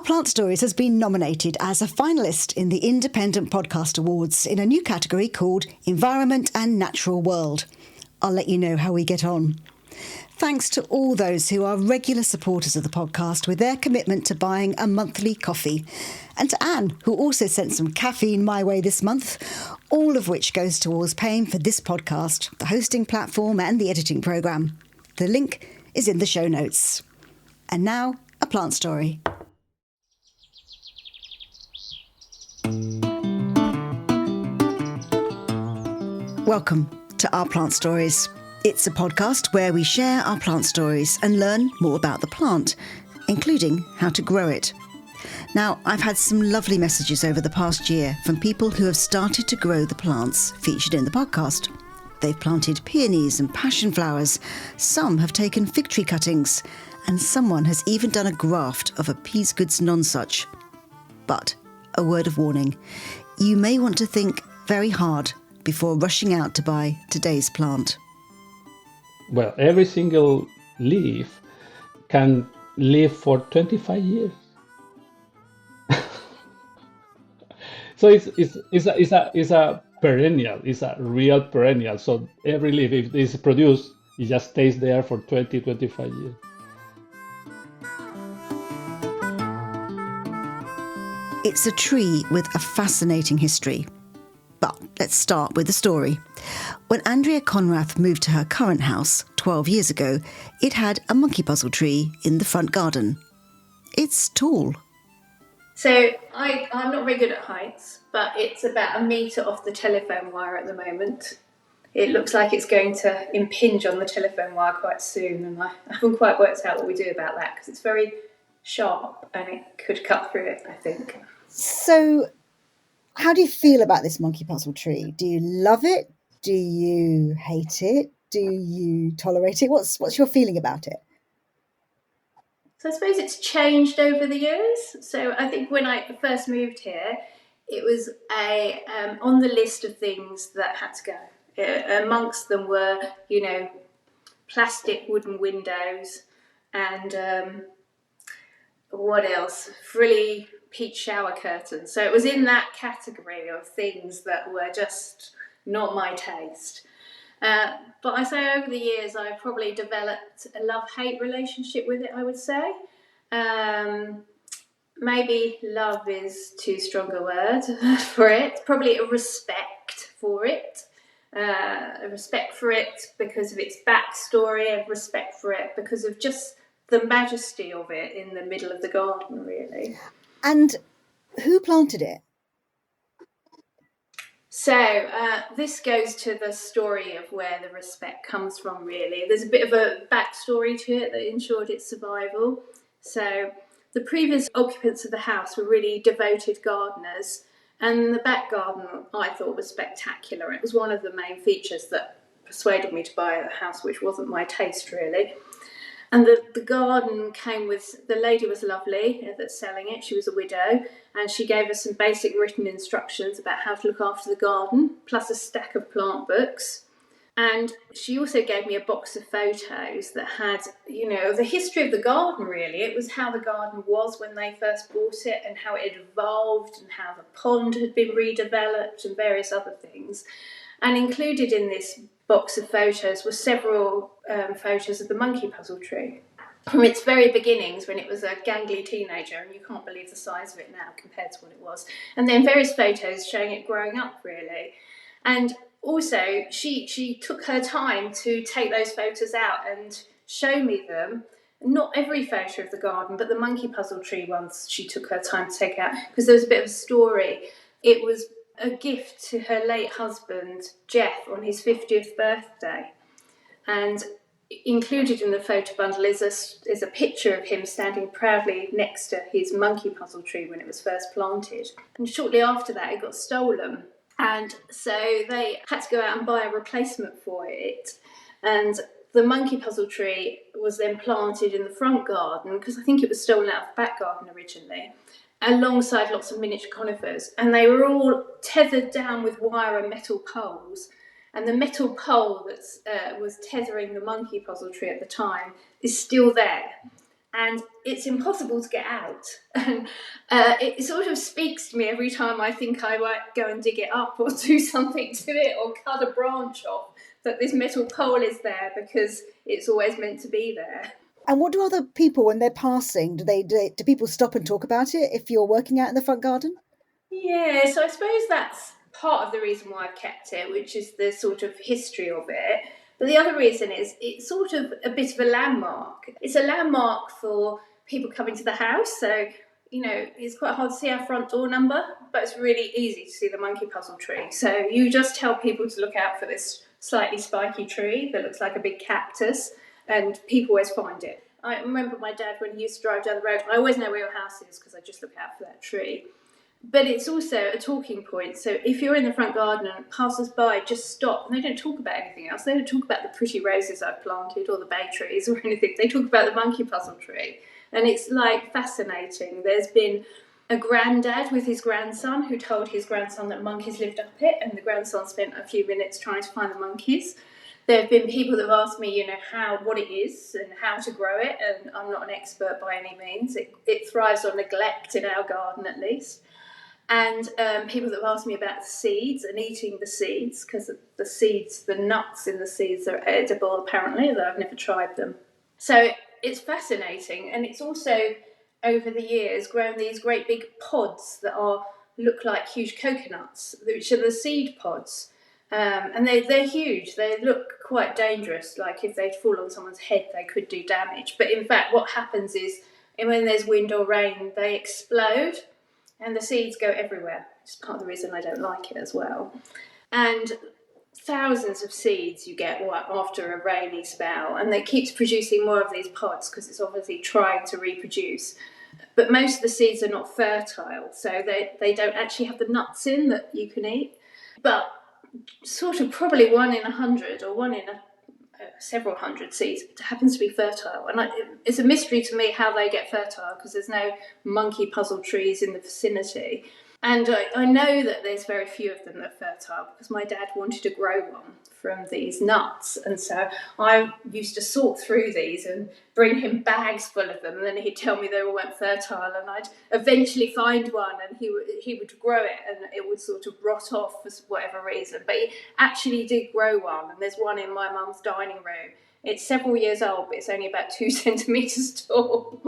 Our Plant Stories has been nominated as a finalist in the Independent Podcast Awards in a new category called Environment and Natural World. I'll let you know how we get on. Thanks to all those who are regular supporters of the podcast with their commitment to buying a monthly coffee. And to Anne, who also sent some caffeine my way this month, all of which goes towards paying for this podcast, the hosting platform and the editing programme. The link is in the show notes. And now, a plant story. Welcome to Our Plant Stories. It's a podcast where we share our plant stories and learn more about the plant, including how to grow it. Now, I've had some lovely messages over the past year from people who have started to grow the plants featured in the podcast. They've planted peonies and passion flowers. Some have taken fig tree cuttings, and someone has even done a graft of a Peasgood's nonsuch. But a word of warning, you may want to think very hard before rushing out to buy today's plant. Well, every single leaf can live for 25 years. So it's a perennial, it's a real perennial. So every leaf, if it's produced, it just stays there for 25 years. It's a tree with a fascinating history. But let's start with the story. When Andrea Conrath moved to her current house 12 years ago, it had a monkey puzzle tree in the front garden. It's tall. So I'm not very good at heights, but it's about 1 metre off the telephone wire at the moment. It looks like it's going to impinge on the telephone wire quite soon, and I haven't quite worked out what we do about that because it's very sharp and it could cut through it, I think. So, how do you feel about this monkey puzzle tree? Do you love it? Do you hate it? Do you tolerate it? What's your feeling about it? So I suppose it's changed over the years. So I think when I first moved here, it was on the list of things that had to go. Amongst them were, plastic wooden windows and what else? Frilly peach shower curtains. So it was in that category of things that were just not my taste. But I say over the years I've probably developed a love-hate relationship with it, I would say. Maybe love is too strong a word for it. Probably a respect for it. A respect for it because of its backstory, a respect for it because of just the majesty of it in the middle of the garden, really. And who planted it? So this goes to the story of where the respect comes from, really. There's a bit of a backstory to it that ensured its survival. So the previous occupants of the house were really devoted gardeners, and the back garden I thought was spectacular. It was one of the main features that persuaded me to buy a house which wasn't my taste, really. And the garden came with, the lady was lovely that's selling it, she was a widow, and she gave us some basic written instructions about how to look after the garden, plus a stack of plant books. And she also gave me a box of photos that had, the history of the garden, really. It was how the garden was when they first bought it and how it had evolved and how the pond had been redeveloped and various other things. And included in this box of photos were several photos of the monkey puzzle tree from its very beginnings when it was a gangly teenager, and you can't believe the size of it now compared to what it was, and then various photos showing it growing up, really. And also she took her time to take those photos out and show me them. Not every photo of the garden, but the monkey puzzle tree ones she took her time to take out because there was a bit of a story. It was a gift to her late husband, Jeff, on his 50th birthday. And included in the photo bundle is a picture of him standing proudly next to his monkey puzzle tree when it was first planted. And shortly after that, it got stolen. And so they had to go out and buy a replacement for it. And the monkey puzzle tree was then planted in the front garden because I think it was stolen out of the back garden originally, alongside lots of miniature conifers, and they were all tethered down with wire and metal poles. And the metal pole that was tethering the monkey puzzle tree at the time is still there. and it's impossible to get out. And it sort of speaks to me every time I think I might go and dig it up or do something to it or cut a branch off, that this metal pole is there because it's always meant to be there. And what do other people, when they're passing, do people stop and talk about it if you're working out in the front garden? Yeah, so I suppose that's part of the reason why I've kept it, which is the sort of history of it. But the other reason is it's sort of a bit of a landmark. It's a landmark for people coming to the house. So, it's quite hard to see our front door number, but it's really easy to see the monkey puzzle tree. So you just tell people to look out for this slightly spiky tree that looks like a big cactus, and people always find it. I remember my dad, when he used to drive down the road, I always know where your house is because I just look out for that tree. But it's also a talking point. So if you're in the front garden and passers-by just stop, and they don't talk about anything else. They don't talk about the pretty roses I've planted or the bay trees or anything. They talk about the monkey puzzle tree. And it's like fascinating. There's been a granddad with his grandson who told his grandson that monkeys lived up it, and the grandson spent a few minutes trying to find the monkeys. There have been people that have asked me, what it is and how to grow it, and I'm not an expert by any means. It thrives on neglect in our garden, at least. And people that have asked me about seeds and eating the seeds, because the nuts in the seeds are edible, apparently, though I've never tried them. So it's fascinating, and it's also, over the years, grown these great big pods that look like huge coconuts, which are the seed pods. And they're huge. They look quite dangerous, like if they'd fall on someone's head, they could do damage. But in fact, what happens is, when there's wind or rain, they explode, and the seeds go everywhere. It's part of the reason I don't like it as well. And thousands of seeds you get after a rainy spell, and it keeps producing more of these pods because it's obviously trying to reproduce. But most of the seeds are not fertile, so they don't actually have the nuts in that you can eat. But sort of probably 1 in 100 or 1 in several hundred seeds happens to be fertile, and it's a mystery to me how they get fertile because there's no monkey puzzle trees in the vicinity. And I know that there's very few of them that are fertile because my dad wanted to grow one from these nuts, and so I used to sort through these and bring him bags full of them, and then he'd tell me they all weren't fertile, and I'd eventually find one, and he would grow it, and it would sort of rot off for whatever reason. But he actually did grow one, and there's one in my mum's dining room. It's several years old, but it's only about 2 centimetres tall.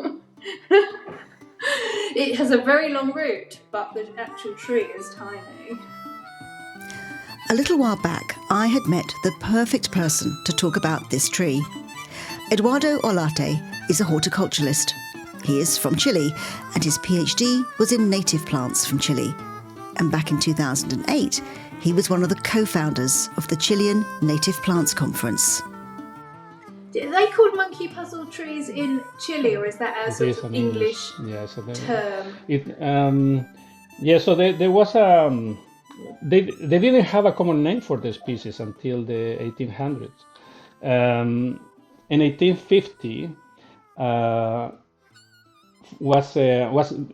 It has a very long root, but the actual tree is tiny. A little while back, I had met the perfect person to talk about this tree. Eduardo Olarte is a horticulturalist. He is from Chile, and his PhD was in native plants from Chile. And back in 2008, he was one of the co-founders of the Chilean Native Plants Conference. Are they called monkey puzzle trees in Chile, or is that a sort of English term? So there was they didn't have a common name for the species until the 1800s. In 1850, was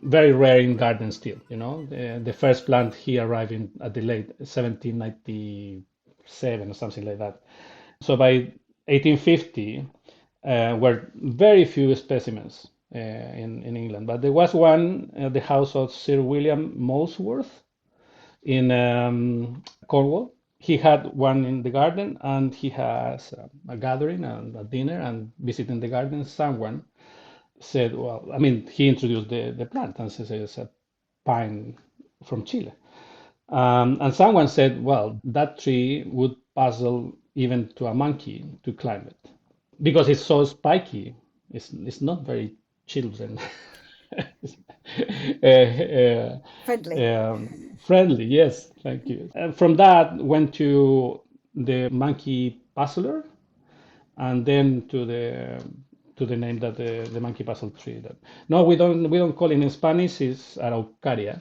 very rare in gardens still. The first plant here arrived at the late 1797 or something like that. So by 1850, were very few specimens in England, but there was one at the house of Sir William Molesworth in Cornwall. He had one in the garden, and he has a gathering and a dinner, and visiting the garden, someone said, he introduced the plant and said it's a pine from Chile. And someone said, that tree would puzzle even to a monkey to climb it because it's so spiky. It's not very children friendly. Yes, thank you. From that went to the monkey puzzler, and then to the name that the monkey puzzle tree. No, we don't call it in Spanish. It's Araucaria,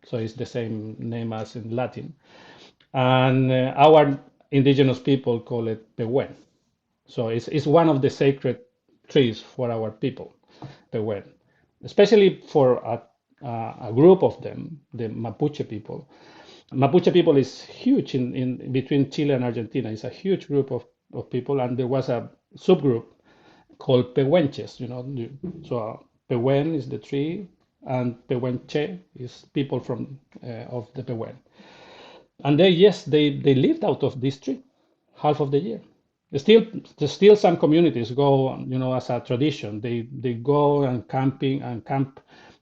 so it's the same name as in Latin, and our indigenous people call it Pehuen. So it's one of the sacred trees for our people, Pehuen, especially for a group of them, the Mapuche people. Mapuche people is huge in between Chile and Argentina. It's a huge group of people, and there was a subgroup called pehuenches. So pehuen is the tree, and pehuenche is people from of the pehuen. And they lived out of this tree half of the year. There's still some communities go, as a tradition. They go and camp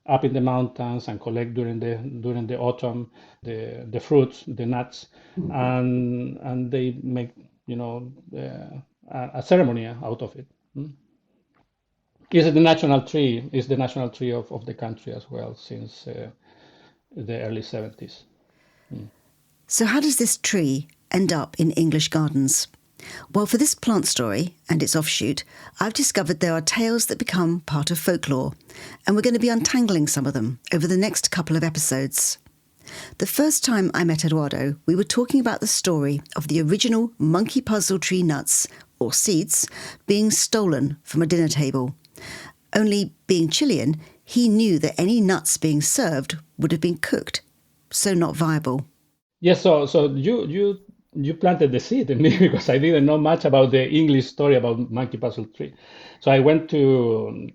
up in the mountains and collect during the autumn the fruits, the nuts, and they make a ceremony out of it. It's the national tree. Is the national tree of the country as well since the early 70s. So how does this tree end up in English gardens? Well, for this plant story and its offshoot, I've discovered there are tales that become part of folklore, and we're going to be untangling some of them over the next couple of episodes. The first time I met Eduardo, we were talking about the story of the original monkey puzzle tree nuts, or seeds, being stolen from a dinner table. Only, being Chilean, he knew that any nuts being served would have been cooked, so not viable. Yes, so you planted the seed in me because I didn't know much about the English story about monkey puzzle tree. So I went to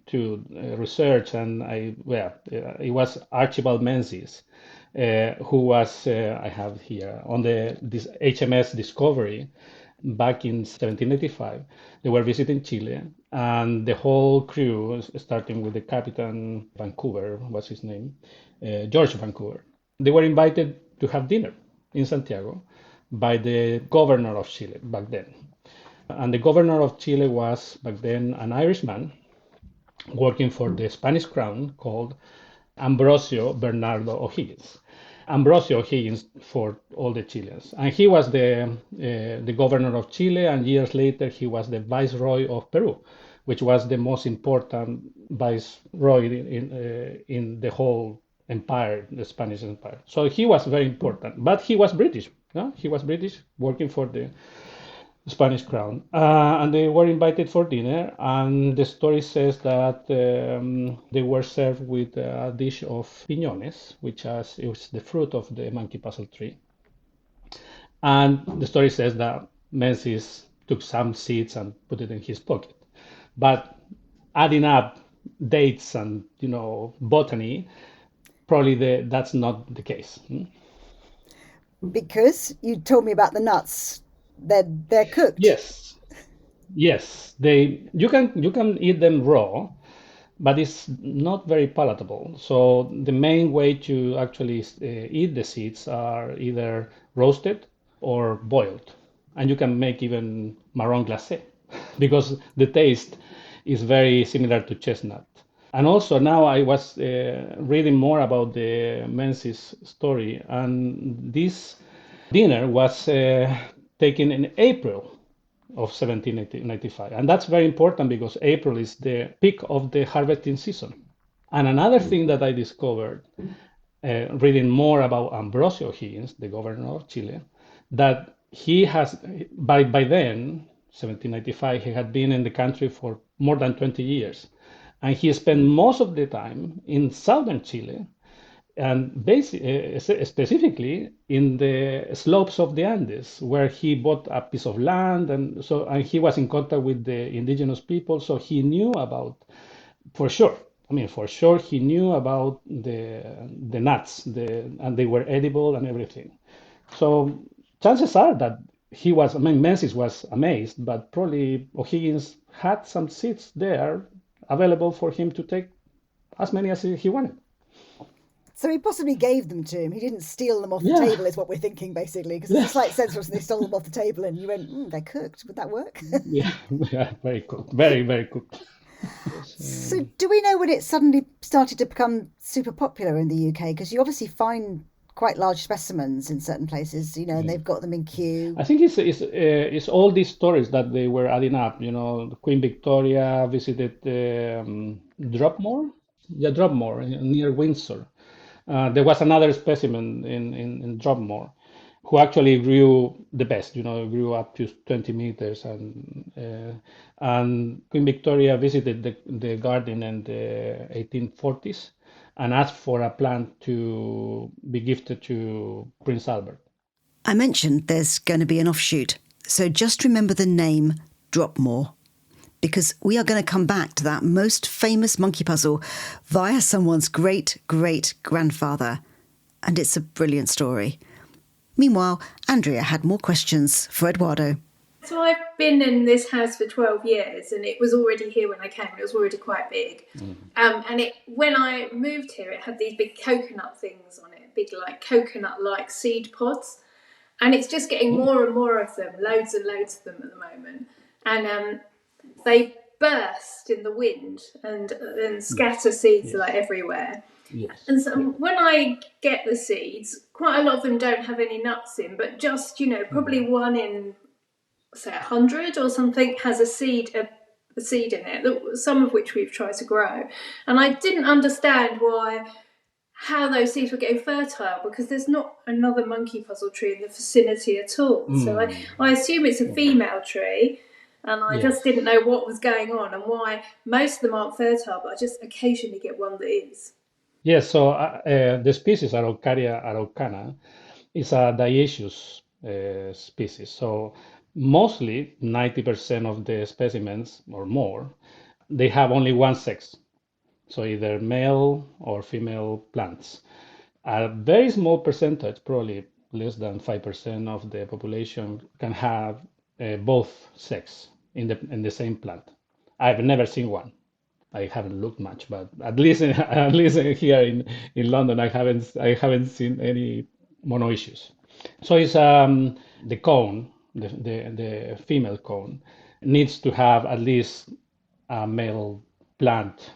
research, and it was Archibald Menzies, who was I have here on this HMS Discovery back in 1785. They were visiting Chile, and the whole crew, starting with the Captain Vancouver, what's his name, George Vancouver, they were invited to have dinner in Santiago by the governor of Chile back then. And the governor of Chile was back then an Irishman working for the Spanish crown called Ambrosio Bernardo O'Higgins. Ambrosio O'Higgins for all the Chileans. And he was the governor of Chile, and years later he was the viceroy of Peru, which was the most important viceroy in the whole empire, the Spanish empire. So he was very important, but he was British. He was British, working for the Spanish crown, and they were invited for dinner. And the story says that they were served with a dish of piñones, which is the fruit of the monkey puzzle tree. And the story says that Menzies took some seeds and put it in his pocket. But adding up dates and botany, probably that's not the case. Because you told me about the nuts. They're cooked. Yes. You can eat them raw, but it's not very palatable. So the main way to actually eat the seeds are either roasted or boiled, and you can make even marron glacé because the taste is very similar to chestnut. And also now I was reading more about the Menzies story, and this dinner was taken in April of 1795. And that's very important because April is the peak of the harvesting season. And another thing that I discovered reading more about Ambrosio O'Higgins, the governor of Chile, that he has, by then, 1795, he had been in the country for more than 20 years. And he spent most of the time in southern Chile, and specifically in the slopes of the Andes, where he bought a piece of land, and he was in contact with the indigenous people, so he knew about, for sure he knew about the nuts, and they were edible and everything. So chances are that Menzies was amazed, but probably O'Higgins had some seeds there available for him to take as many as he wanted. So he possibly gave them to him. He didn't steal them off the table, is what we're thinking, basically. Because it's a slight sense of they stole them off the table and you went, they're cooked. Would that work? yeah, very cooked. Very, very cooked. So do we know when it suddenly started to become super popular in the UK? Because you obviously find quite large specimens in certain places, and they've got them in queue. I think it's all these stories that they were adding up. Queen Victoria visited Dropmore. Yeah, Dropmore near Windsor. There was another specimen in Dropmore who actually grew the best, grew up to 20 meters. And Queen Victoria visited the garden in the 1840s and asked for a plant to be gifted to Prince Albert. I mentioned there's going to be an offshoot, so just remember the name Dropmore, because we are going to come back to that most famous monkey puzzle via someone's great-great-grandfather. And it's a brilliant story. Meanwhile, Andrea had more questions for Eduardo. So I've been in this house for 12 years, and it was already here when I came. It was already quite big. And when I moved here, it had these big coconut things on it, big like coconut-like seed pods. And it's just getting more and more of them, loads and loads of them at the moment. And they burst in the wind and scatter seeds like everywhere. And so when I get the seeds, quite a lot of them don't have any nuts in, but just, probably one in, say, 100 or something has a seed in it, some of which we've tried to grow. And I didn't understand how those seeds were getting fertile, because there's not another monkey puzzle tree in the vicinity at all. So I assume it's a female tree, and I just didn't know what was going on and why most of them aren't fertile, but I just occasionally get one that is. Yes, so the species Araucaria araucana is a dioecious species. So mostly 90% of the specimens or more, they have only one sex. So either male or female plants. A very small percentage, probably less than 5% of the population, can have both sex in the same plant. I've never seen one. I haven't looked much, but at least here in London, I haven't seen any monoecious. So it's the cone, the female cone, needs to have at least a male plant,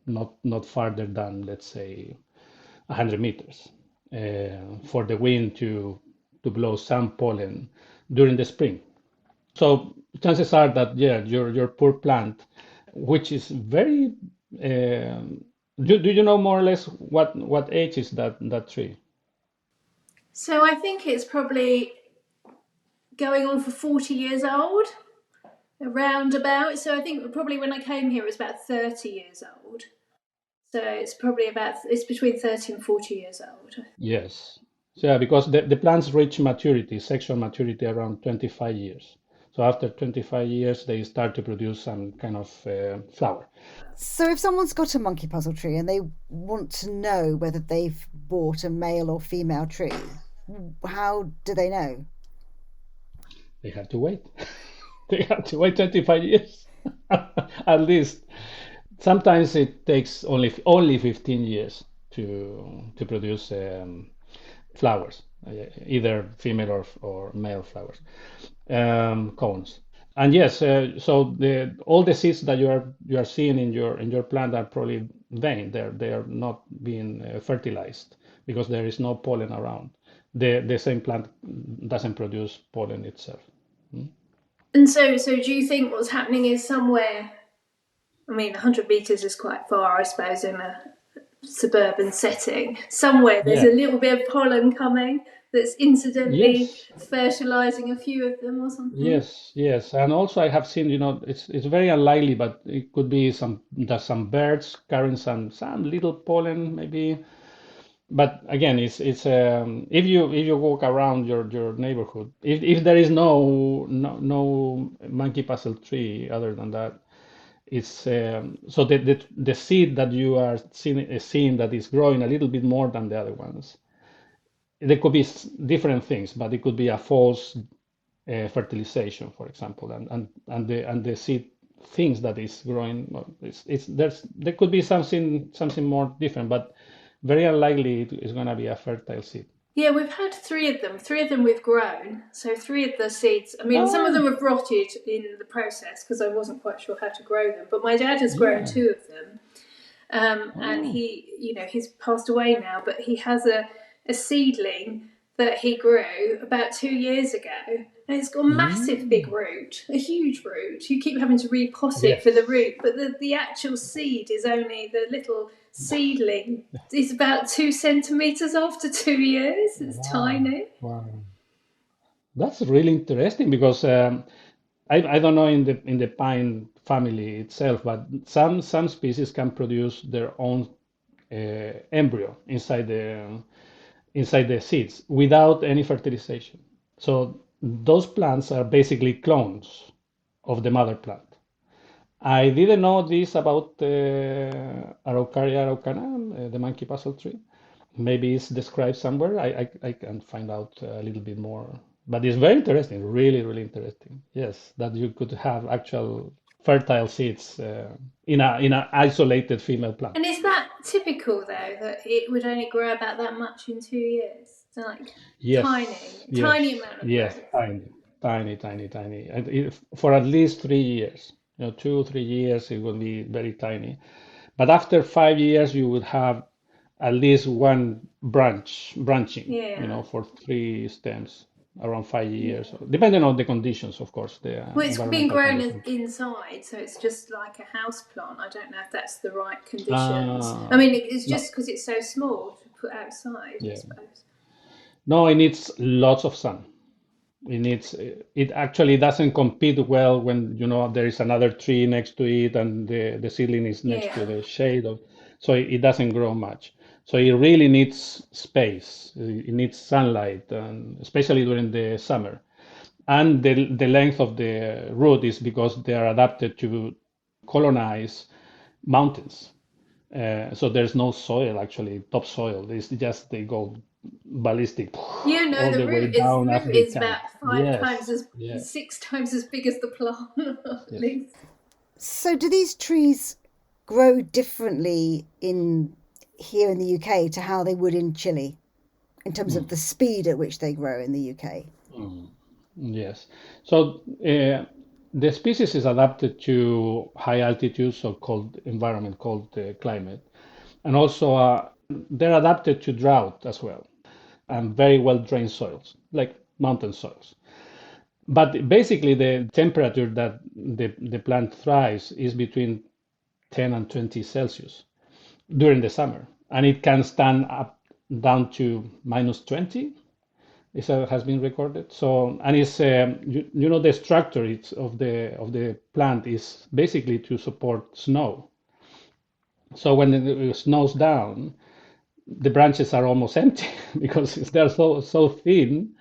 not farther than, let's say, 100 meters, for the wind to blow some pollen during the spring. So chances are that your poor plant, which is very, do you know more or less what age is that tree? So I think it's probably going on for 40 years old, around about. So I think probably when I came here it was about 30 years old. So it's between 30 and 40 years old. Yes. So yeah, because the plants reach maturity, sexual maturity, around 25 years. So after 25 years, they start to produce some kind of flower. So if someone's got a monkey puzzle tree and they want to know whether they've bought a male or female tree, how do they know? They have to wait. They have to wait 25 years, at least. Sometimes it takes only 15 years to produce flowers, either female or male flowers, cones. And yes, so all the seeds that you are seeing in your plant are probably vain. They are not being fertilized because there is no pollen around. The same plant doesn't produce pollen itself. And so do you think what's happening is somewhere? I mean, 100 meters is quite far, I suppose, in a suburban setting. Somewhere there's a little bit of pollen coming that's incidentally fertilizing a few of them or something. Yes. And also I have seen, it's very unlikely, but it could be some birds carrying some little pollen maybe. But again, it's if you walk around your neighborhood, if there is no monkey puzzle tree other than that, it's so the seed that you are seeing that is growing a little bit more than the other ones. There could be different things, but it could be a false fertilization, for example, and the seed thinks that is growing. There could be something more different, but very unlikely it is going to be a fertile seed. Yeah, we've had 3 of them. 3 of them we've grown. So 3 of the seeds. I mean, some of them have rotted in the process because I wasn't quite sure how to grow them. But my dad has grown 2 of them, and he's passed away now. But he has a seedling that he grew about 2 years ago, and it's got a massive big root, a huge root. You keep having to repot it for the root, but the actual seed is only the little seedling. It's about 2 centimeters after 2 years. It's tiny. Wow, that's really interesting because I don't know in the pine family itself, but some species can produce their own embryo inside the seeds without any fertilization. So those plants are basically clones of the mother plant. I didn't know this about Araucaria araucana, the monkey puzzle tree. Maybe it's described somewhere. I can find out a little bit more. But it's very interesting, really, really interesting. Yes, that you could have actual fertile seeds in a isolated female plant. And is that typical though, that it would only grow about that much in 2 years? So like Yes, tiny yes, amount of yes, growth. tiny. And for at least 3 years, 2, 3 years, it will be very tiny. But after 5 years, you would have at least one branching, Yeah. for three stems around 5 years, depending on the conditions, of course, the Well, it's being environmental grown conditions. inside, so it's just like a house plant. I don't know if that's the right conditions. I Uh, mean, it's no, just because it's so small to put outside, I yeah. suppose. No, it needs lots of sun. It actually doesn't compete well when there is another tree next to it and the seedling is next to Yeah. the shade of, so it doesn't grow much. So it really needs space. It needs sunlight, and especially during the summer. And the length of the root is because they are adapted to colonize mountains. So there's no soil actually, topsoil. It's just they go ballistic Yeah, no, all the the way root is down as they can. about Yes, yes, 6 times as big as the plant, at yes. least. So, do these trees grow differently in here in the UK to how they would in Chile in terms of Mm, the speed at which they grow in the UK? mm, yes. So the species is adapted to high altitude, so called environment, called climate, and also they're adapted to drought as well, and very well drained soils, like mountain soils. But basically, the temperature that the plant thrives is between 10 and 20 Celsius during the summer, and it can stand up down to minus 20. This has been recorded. So, and it's the structure of the plant is basically to support snow. So when it snows down, the branches are almost empty because they're so thin.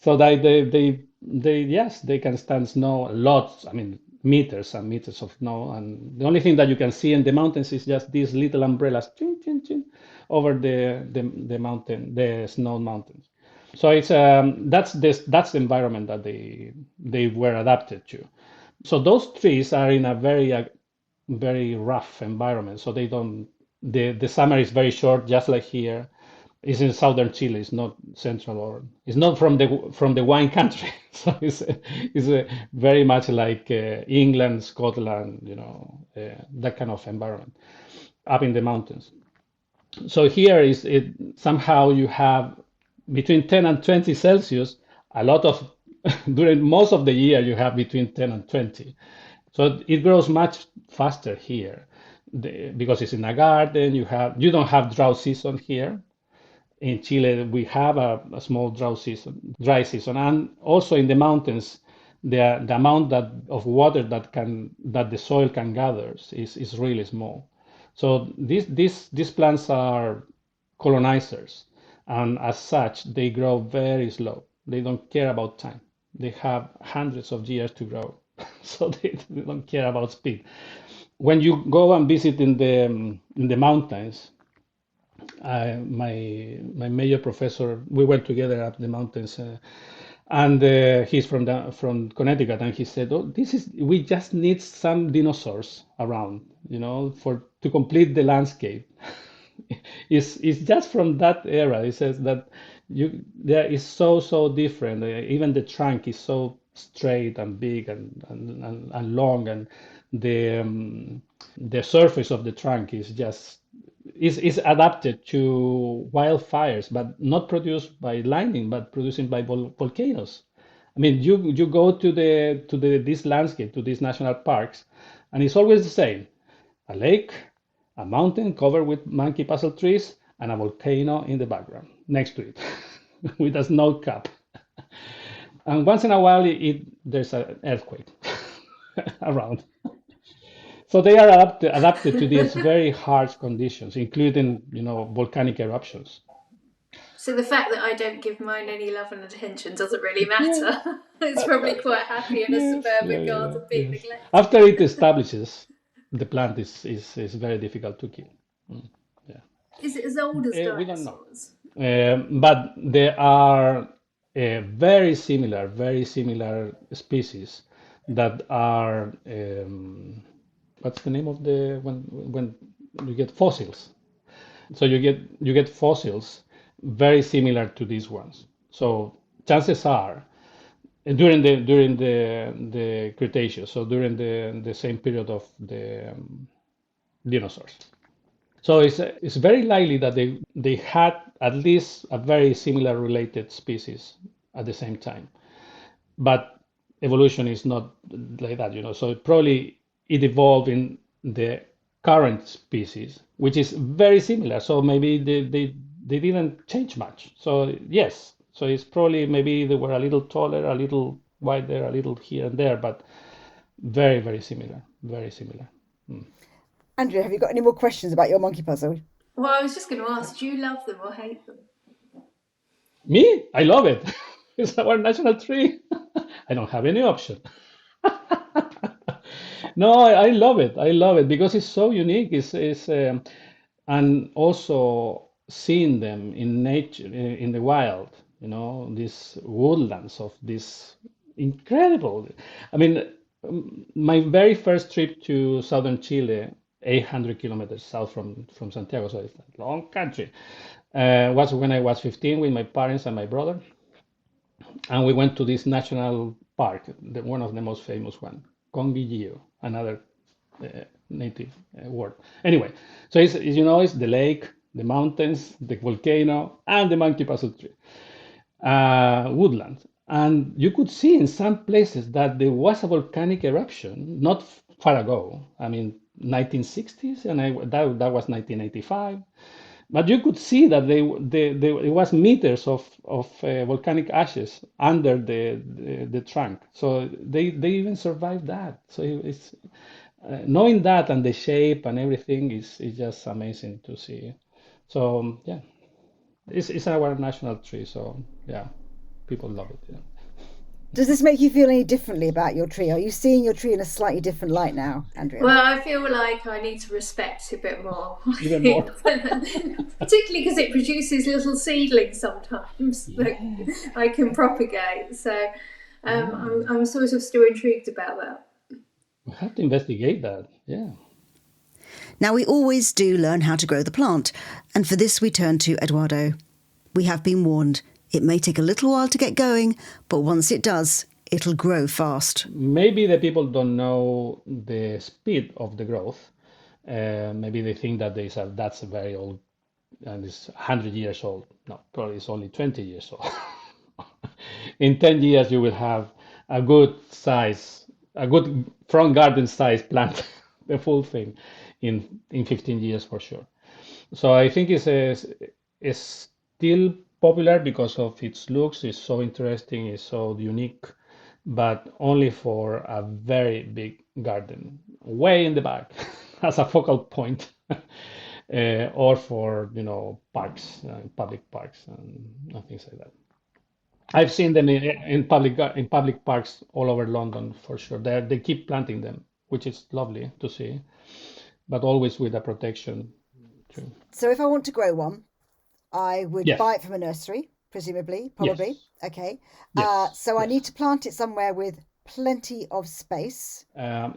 So they yes, they can stand snow lots. I mean, meters and meters of snow, and the only thing that you can see in the mountains is just these little umbrellas, chin, chin, chin, over the mountain, the snow mountains. So it's that's the environment that they were adapted to. So those trees are in a very rough environment. So they don't the summer is very short, just like here. It's in southern Chile. It's not central, or it's not from the wine country. So it's very much like England, Scotland, that kind of environment up in the mountains. So here is it somehow you have between 10 and 20 Celsius. A lot of during most of the year you have between 10 and 20. So it grows much faster here because it's in a garden. You don't have drought season here. In Chile, we have a small dry season, and also in the mountains, the amount of water that the soil can gather is really small. So these plants are colonizers, and as such, they grow very slow. They don't care about time. They have hundreds of years to grow, so they don't care about speed. When you go and visit in the mountains, my major professor, we went together up the mountains, and he's from Connecticut, and he said, "Oh, we just need some dinosaurs around, for to complete the landscape." It's just from that era. He says that there is so different. Even the trunk is so straight and big and long, and the surface of the trunk is adapted to wildfires, but not produced by lightning, but produced by volcanoes. I mean, you go to this landscape, to these national parks, and it's always the same: a lake, a mountain covered with monkey puzzle trees, and a volcano in the background next to it, with a snow cap. And once in a while, there's an earthquake around. So they are adapted to these very harsh conditions, including volcanic eruptions. So the fact that I don't give mine any love and attention doesn't really matter. It's probably quite happy in a suburban garden being neglected. After it establishes, the plant is very difficult to kill. Yeah. Is it as old as We don't know. dinosaurs? But there are very similar species that are what's the name of the when you get fossils? So you get fossils very similar to these ones. So chances are during the Cretaceous, so during the same period of the dinosaurs. So it's very likely that they had at least a very similar related species at the same time. But evolution is not like that, So probably it evolved in the current species, which is very similar. So maybe they didn't change much. So yes, so it's probably maybe they were a little taller, a little wider, a little here and there, but very, very similar, very similar. Andrea, have you got any more questions about your monkey puzzle? Well, I was just going to ask, do you love them or hate them? Me? I love it. It's our national tree. I don't have any option. No, I love it. I love it because it's so unique. And also seeing them in nature, in the wild, these woodlands of this incredible. I mean, my very first trip to southern Chile, 800 kilometers south from Santiago, so it's a long country, was when I was 15 with my parents and my brother. And we went to this national park, one of the most famous one, Conguilleo, another native word. Anyway, so it's the lake, the mountains, the volcano, and the monkey puzzle tree, woodland. And you could see in some places that there was a volcanic eruption not far ago. I mean, 1960s, and that was 1985. But you could see that it was meters of volcanic ashes under the trunk. So they even survived that. So it's knowing that and the shape and everything is just amazing to see. So yeah, it's our national tree. So yeah, people love it. Yeah. Does this make you feel any differently about your tree? Are you seeing your tree in a slightly different light now, Andrea? Well, I feel like I need to respect it a bit more. Even more. Particularly because it produces little seedlings sometimes that I can propagate. So I'm sort of still intrigued about that. We have to investigate that. Yeah. Now, we always do learn how to grow the plant. And for this, we turn to Eduardo. We have been warned. It may take a little while to get going, but once it does, it'll grow fast. Maybe the people don't know the speed of the growth. Maybe they think that that's a very old, and it's 100 years old. No, probably it's only 20 years old. In 10 years, you will have a good front garden size plant, the full thing, in 15 years for sure. So I think it's still popular because of its looks. It's so interesting, it's so unique, but only for a very big garden, way in the back, as a focal point, or for parks, public parks, and things like that. I've seen them in public parks all over London for sure. They keep planting them, which is lovely to see, but always with a protection too. So if I want to grow one, I would Yes. buy it from a nursery, presumably, probably. Yes. Okay. Yes. So I Yes. need to plant it somewhere with plenty of space.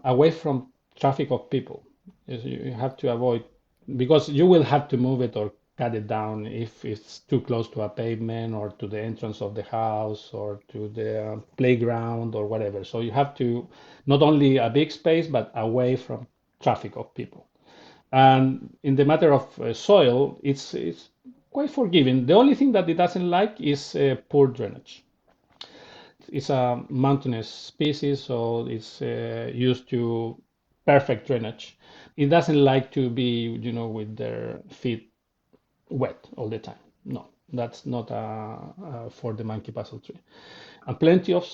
Away from traffic of people. You have to avoid, because you will have to move it or cut it down if it's too close to a pavement or to the entrance of the house or to the playground or whatever. So you have to not only a big space, but away from traffic of people. And in the matter of soil, it's quite forgiving. The only thing that it doesn't like is poor drainage. It's a mountainous species, so it's used to perfect drainage. It doesn't like to be, with their feet wet all the time. No, that's not for the monkey puzzle tree. And plenty of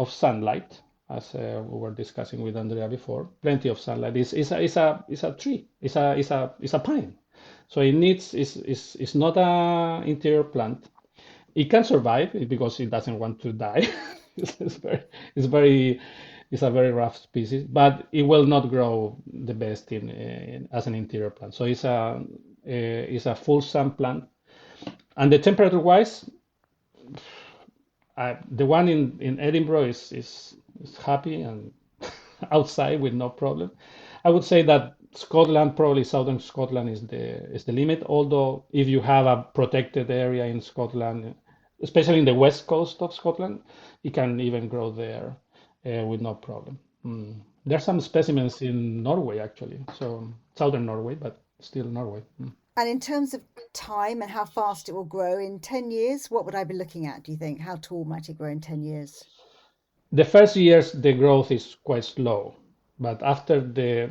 sunlight, as we were discussing with Andrea before. Plenty of sunlight. It's a tree. It's a pine. So it's not an interior plant. It can survive because it doesn't want to die. It's very it's a very rough species, but it will not grow the best as an interior plant. So it's a full sun plant, and the temperature wise, the one in Edinburgh is happy and outside with no problem. I would say that Scotland, probably southern Scotland, is the limit. Although if you have a protected area in Scotland, especially in the west coast of Scotland, it can even grow there with no problem. There are some specimens in Norway actually, so southern Norway, but still Norway. And in terms of time and how fast it will grow in 10 years, what would I be looking at, do you think? How tall might it grow in 10 years? The first years the growth is quite slow, but after the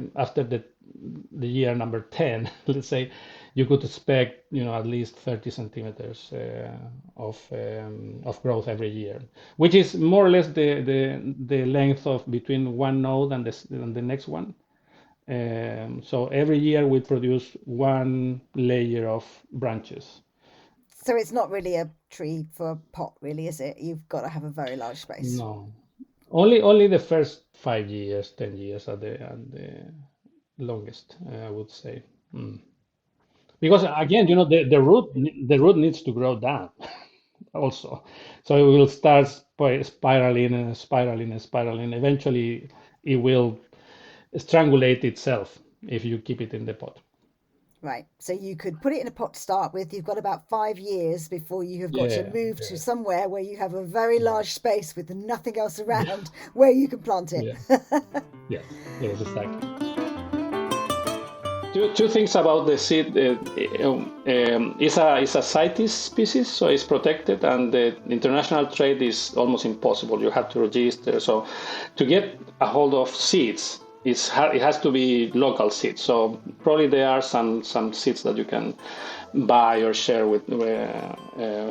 year number 10, let's say, you could expect at least 30 centimeters of growth every year, which is more or less the length of between one node and the next one. So every year we produce one layer of branches. So it's not really a tree for a pot, really, is it? You've got to have a very large space. No, only the first 5 years, 10 years are the longest, I would say. Because again, the root needs to grow down also, so it will start spiraling and spiraling and spiraling. Eventually, it will strangulate itself if you keep it in the pot. Right. So you could put it in a pot to start with. You've got about 5 years before you have got to Yeah, move to yeah, somewhere where you have a very large space with nothing else around where you can plant it. yeah, yeah, yes, exactly. Two things about the seed. It's a CITES species, so it's protected, and the international trade is almost impossible. You have to register. So to get a hold of seeds, it has to be local seeds. So probably there are some seeds that you can buy or share with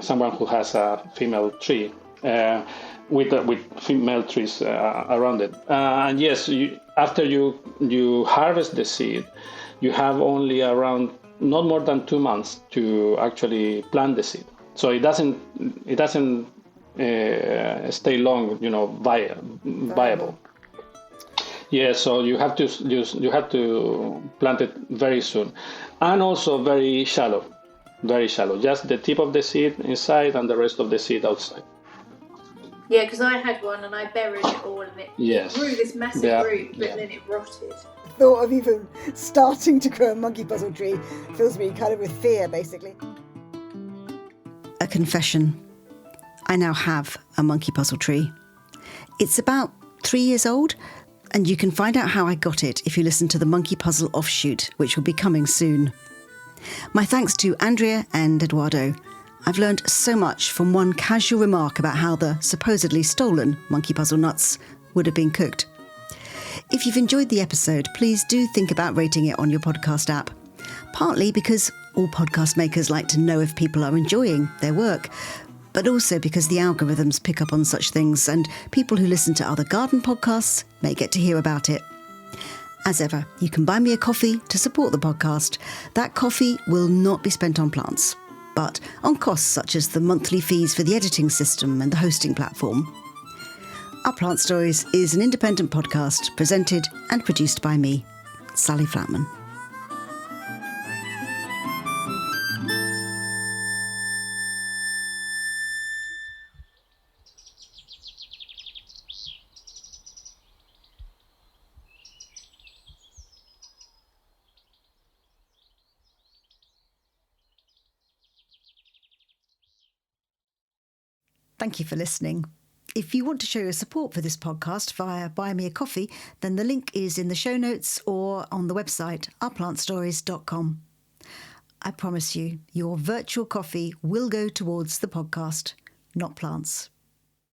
someone who has a female tree. With female trees around it, and yes, after you harvest the seed, you have only around not more than 2 months to actually plant the seed. So it doesn't stay long, viable. Yeah, so you have to plant it very soon, and also very shallow, just the tip of the seed inside and the rest of the seed outside. Yeah, because I had one and I buried it all and it grew this massive root, but then it rotted. Thought of even starting to grow a monkey puzzle tree fills me kind of with fear, basically. A confession. I now have a monkey puzzle tree. It's about 3 years old, and you can find out how I got it if you listen to the Monkey Puzzle offshoot, which will be coming soon. My thanks to Andrea and Eduardo. I've learned so much from one casual remark about how the supposedly stolen monkey puzzle nuts would have been cooked. If you've enjoyed the episode, please do think about rating it on your podcast app. Partly because all podcast makers like to know if people are enjoying their work, but also because the algorithms pick up on such things and people who listen to other garden podcasts may get to hear about it. As ever, you can buy me a coffee to support the podcast. That coffee will not be spent on plants, but on costs such as the monthly fees for the editing system and the hosting platform. Our Plant Stories is an independent podcast presented and produced by me, Sally Flatman. Thank you for listening. If you want to show your support for this podcast via Buy Me a Coffee, then the link is in the show notes or on the website ourplantstories.com. I promise you, your virtual coffee will go towards the podcast, not plants.